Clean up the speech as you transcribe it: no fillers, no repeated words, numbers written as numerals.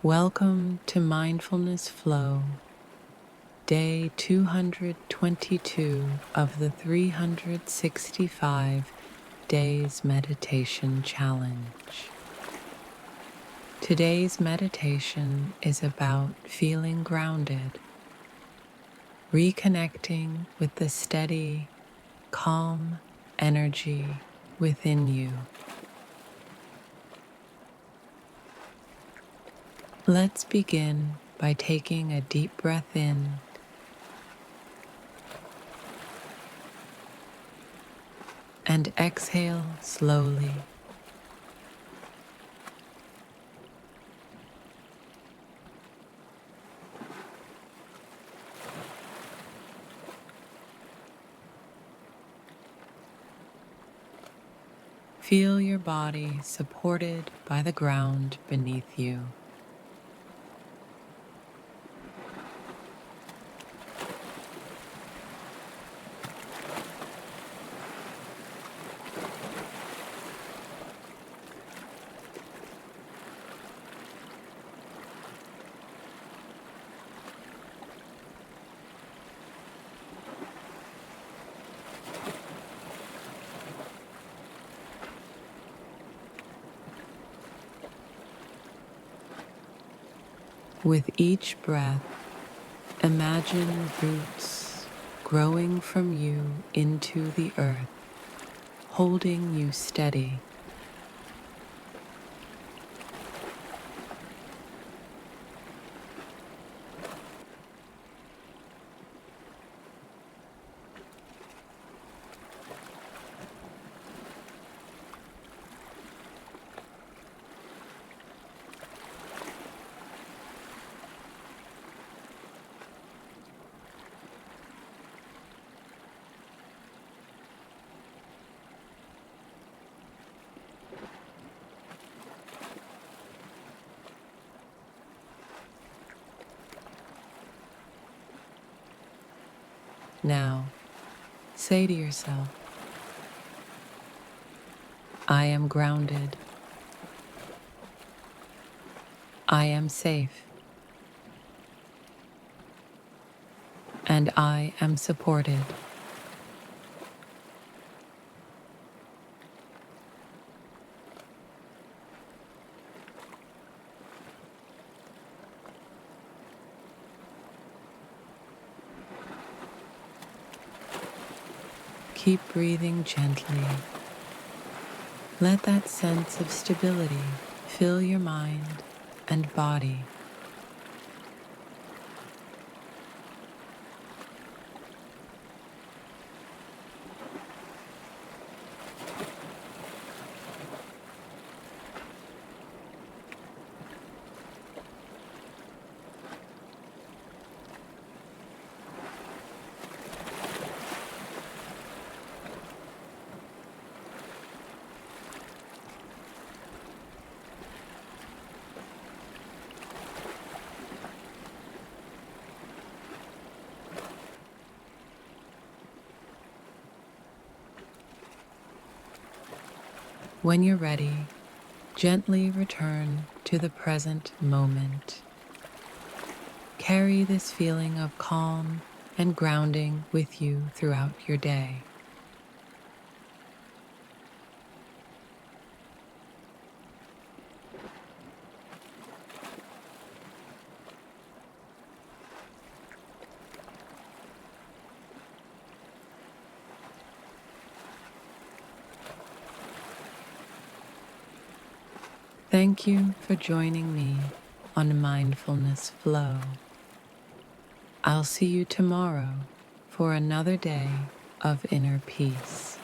Welcome to Mindfulness Flow, day 222 of the 365 Days Meditation Challenge. Today's meditation is about feeling grounded, reconnecting with the steady, calm energy within you. Let's begin by taking a deep breath in and exhale slowly. Feel your body supported by the ground beneath you. With each breath, imagine roots growing from you into the earth, holding you steady. Now, say to yourself, I am grounded. I am safe. And I am supported. Keep breathing gently. Let that sense of stability fill your mind and body. When you're ready, gently return to the present moment. Carry this feeling of calm and grounding with you throughout your day. Thank you for joining me on Mindfulness Flow. I'll see you tomorrow for another day of inner peace.